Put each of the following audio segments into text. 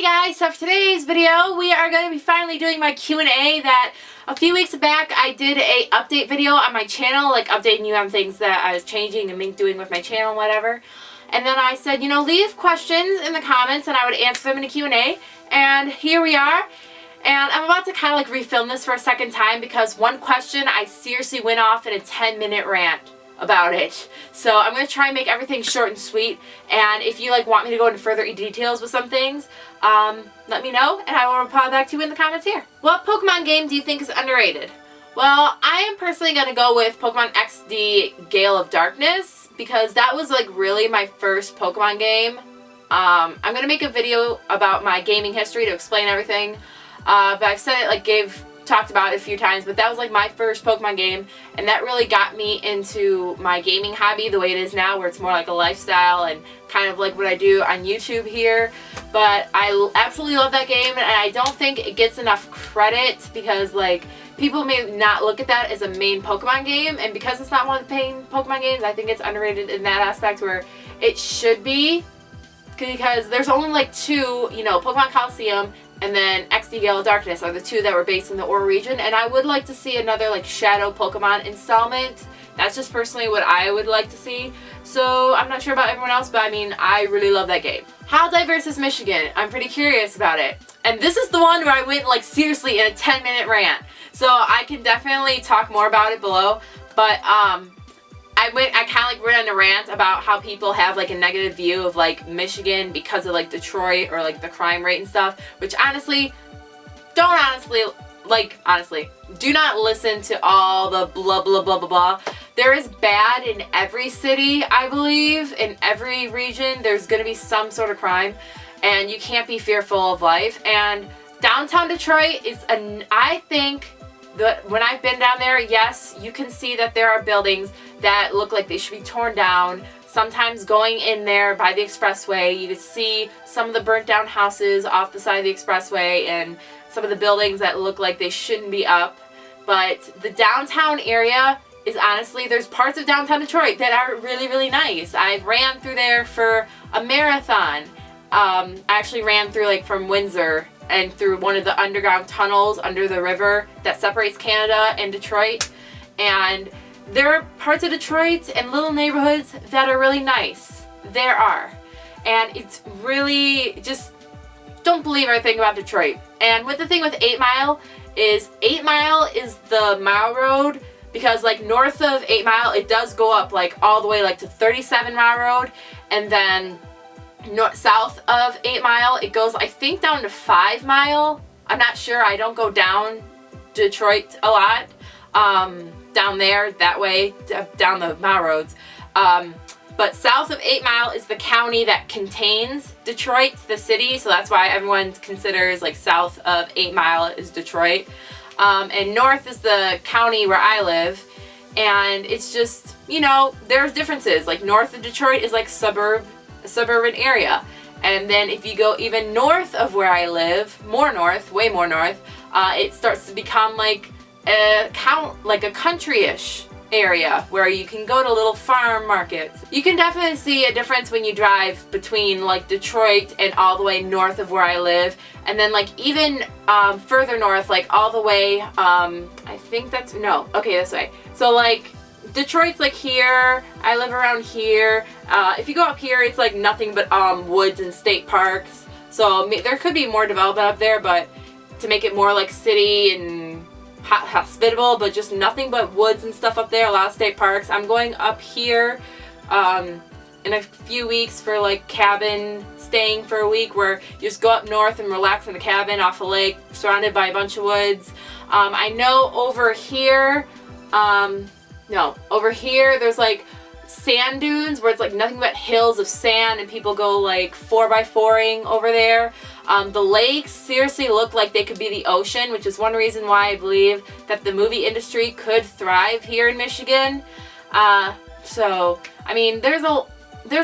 guys, so for today's video we are going to be finally doing my Q&A that a few weeks back I did a update video on my channel, like updating you on things that I was changing and doing with my channel and whatever. And then I said, you know, leave questions in the comments and I would answer them in a Q&A. And here we are. And I'm about to kind of like refilm this for a second time because one question I seriously went off in a 10-minute rant about it. So I'm going to try and make everything short and sweet, and if you like want me to go into further details with some things, let me know and I will reply back to you in the comments here. What Pokemon game do you think is underrated? Well, I am personally going to go with Pokemon XD Gale of Darkness because that was like really my first Pokemon game. I'm going to make a video about my gaming history to explain everything, but I've said it like talked about it a few times, but that was like my first Pokemon game, and that really got me into my gaming hobby the way it is now, where it's more like a lifestyle and kind of like what I do on YouTube here. But I absolutely love that game, and I don't think it gets enough credit because like people may not look at that as a main Pokemon game, and because it's not one of the main Pokemon games, I think it's underrated in that aspect where it should be, because there's only like two, you know, Pokemon Coliseum and then XD Gale of Darkness are the two that were based in the Ore region, and I would like to see another like Shadow Pokemon installment. That's just personally what I would like to see. So I'm not sure about everyone else, but I mean, I really love that game. How diverse is Michigan? I'm pretty curious about it. And this is the one where I went like seriously in a 10-minute rant. So I can definitely talk more about it below, but I kind of like went on a rant about how people have like a negative view of like Michigan because of like Detroit or like the crime rate and stuff, which honestly, do not listen to all the blah blah blah blah blah. There is bad in every city, I believe. In every region there's going to be some sort of crime, and you can't be fearful of life. And downtown Detroit is I think that when I've been down there, yes, you can see that there are buildings that look like they should be torn down. Sometimes going in there by the expressway, you can see some of the burnt down houses off the side of the expressway and some of the buildings that look like they shouldn't be up. But the downtown area is honestly, there's parts of downtown Detroit that are really, really nice. I ran through there for a marathon. I actually ran through like from Windsor and through one of the underground tunnels under the river that separates Canada and Detroit. And there are parts of Detroit and little neighborhoods that are really nice. There are. And it's really just, don't believe everything about Detroit. And with the thing with 8 Mile is 8 Mile is the mile road, because like north of 8 Mile it does go up like all the way like to 37 Mile Road, and then south of 8 Mile it goes I think down to 5 Mile. I'm not sure, I don't go down Detroit a lot. Down there that way, down the mile roads. But south of 8 Mile is the county that contains Detroit, the city, so that's why everyone considers like south of 8 Mile is Detroit. And north is the county where I live, and it's just, you know, there's differences. Like north of Detroit is like a suburban area, and then if you go even north of where I live, more north, way more north, it starts to become like a country-ish area where you can go to little farm markets. You can definitely see a difference when you drive between like Detroit and all the way north of where I live, and then like even further north, like all the way, I think that's, no, okay, this way. So like Detroit's like here, I live around here. If you go up here, it's like nothing but woods and state parks. So there could be more development up there, but to make it more like city and hospitable, but just nothing but woods and stuff up there, a lot of state parks. I'm going up here in a few weeks for like cabin staying for a week, where you just go up north and relax in the cabin off a lake surrounded by a bunch of woods. I know over here, over here there's like sand dunes where it's like nothing but hills of sand, and people go like 4x4ing over there. The lakes seriously look like they could be the ocean, which is one reason why I believe that the movie industry could thrive here in Michigan. So I mean, there's a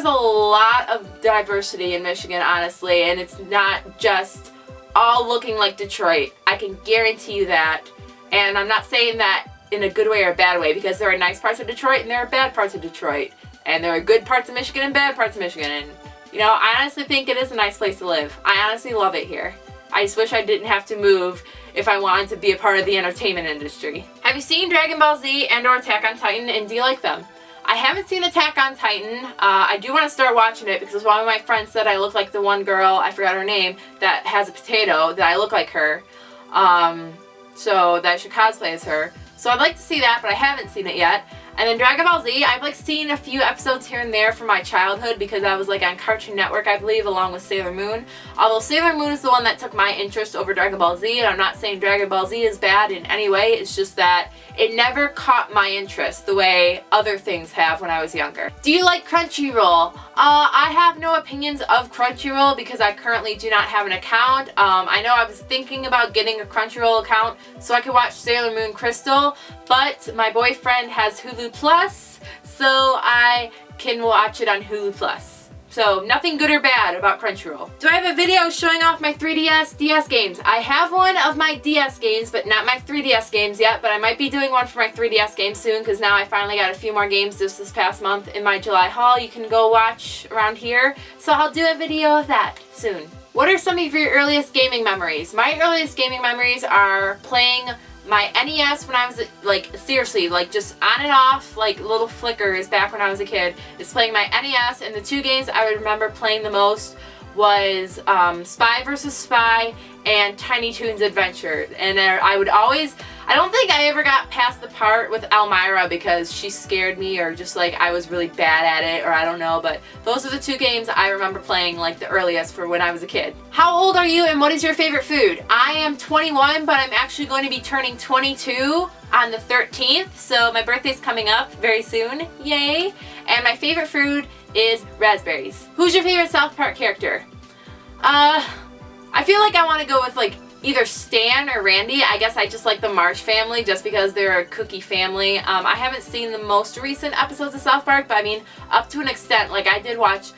lot of diversity in Michigan, honestly, and it's not just all looking like Detroit. I can guarantee you that. And I'm not saying that in a good way or a bad way, because there are nice parts of Detroit and there are bad parts of Detroit, and there are good parts of Michigan and bad parts of Michigan, and You know, I honestly think it is a nice place to live. I honestly love it here. I just wish I didn't have to move if I wanted to be a part of the entertainment industry. Have you seen Dragon Ball Z and or Attack on Titan, and do you like them? I haven't seen Attack on Titan. I do want to start watching it because one of my friends said I look like the one girl, I forgot her name, that has a potato, that I look like her. So that I should cosplay as her. So I'd like to see that, but I haven't seen it yet. And then Dragon Ball Z, I've like seen a few episodes here and there from my childhood because I was like on Cartoon Network, I believe, along with Sailor Moon. Although Sailor Moon is the one that took my interest over Dragon Ball Z, and I'm not saying Dragon Ball Z is bad in any way, it's just that it never caught my interest the way other things have when I was younger. Do you like Crunchyroll? I have no opinions of Crunchyroll because I currently do not have an account. I know I was thinking about getting a Crunchyroll account so I could watch Sailor Moon Crystal, but my boyfriend has Hulu Plus, so I can watch it on Hulu Plus. So nothing good or bad about Crunchyroll. Do I have a video showing off my 3DS DS games? I have one of my DS games, but not my 3DS games yet, but I might be doing one for my 3DS games soon because now I finally got a few more games just this past month in my July haul you can go watch around here. So I'll do a video of that soon. What are some of your earliest gaming memories? My earliest gaming memories are playing my NES when I was, like, seriously, like, just on and off, like, little flickers back when I was a kid. Is playing my NES, and the two games I would remember playing the most was Spy vs. Spy and Tiny Toons Adventure. And I would always, I don't think I ever got past the part with Elmira because she scared me or just like I was really bad at it or I don't know, but those are the two games I remember playing like the earliest for when I was a kid. How old are you and what is your favorite food? I am 21, but I'm actually going to be turning 22 on the 13th, so my birthday's coming up very soon, yay! And my favorite food is raspberries. Who's your favorite South Park character? I feel like I want to go with like either Stan or Randy. I guess I just like the Marsh family just because they're a cookie family. I haven't seen the most recent episodes of South Park, but I mean up to an extent. Like I did watch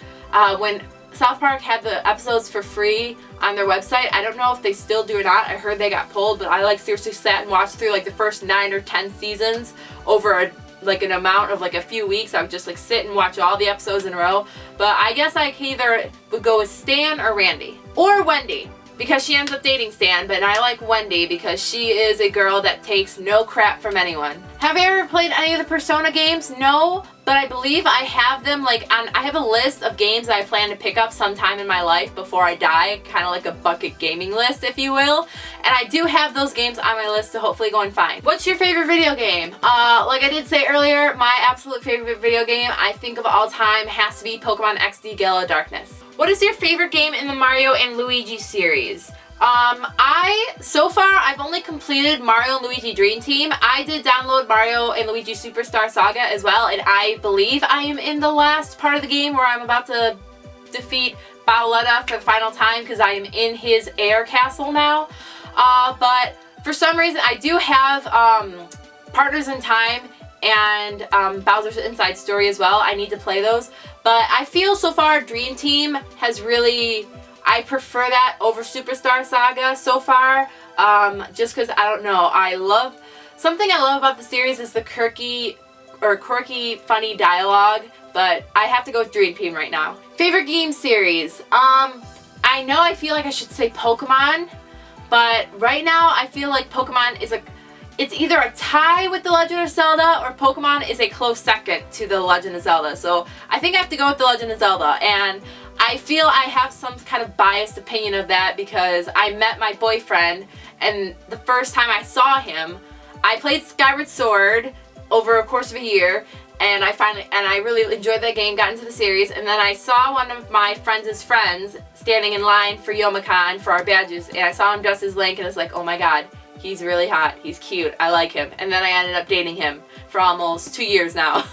when South Park had the episodes for free on their website. I don't know if they still do or not. I heard they got pulled, but I like seriously sat and watched through like the first 9 or 10 seasons over an amount of like a few weeks. I would just like sit and watch all the episodes in a row. But I guess I either would go with Stan or Randy. Or Wendy, because she ends up dating Stan, but I like Wendy because she is a girl that takes no crap from anyone. Have you ever played any of the Persona games? No, but I believe I have them like on, I have a list of games that I plan to pick up sometime in my life before I die, kind of like a bucket gaming list, if you will. And I do have those games on my list to hopefully go and find. What's your favorite video game? Like I did say earlier, my absolute favorite video game I think of all time has to be Pokemon XD Gale of Darkness. What is your favorite game in the Mario and Luigi series? So far, I've only completed Mario and Luigi Dream Team. I did download Mario and Luigi Superstar Saga as well, and I believe I am in the last part of the game where I'm about to defeat Bowletta for the final time because I am in his air castle now. But for some reason, I do have Partners in Time and Bowser's Inside Story as well. I need to play those. But I feel so far Dream Team has really, I prefer that over Superstar Saga so far. Just because, I don't know, something I love about the series is the quirky, funny dialogue. But I have to go with Dream Team right now. Favorite game series? I know I feel like I should say Pokemon. But right now I feel like Pokemon is it's either a tie with The Legend of Zelda or Pokemon is a close second to The Legend of Zelda. So I think I have to go with The Legend of Zelda. And I feel I have some kind of biased opinion of that because I met my boyfriend and the first time I saw him, I played Skyward Sword over a course of a year and I really enjoyed that game, got into the series, and then I saw one of my friends' friends standing in line for Youmacon for our badges and I saw him dressed as Link and I was like, oh my god. He's really hot. He's cute. I like him. And then I ended up dating him for almost 2 years now.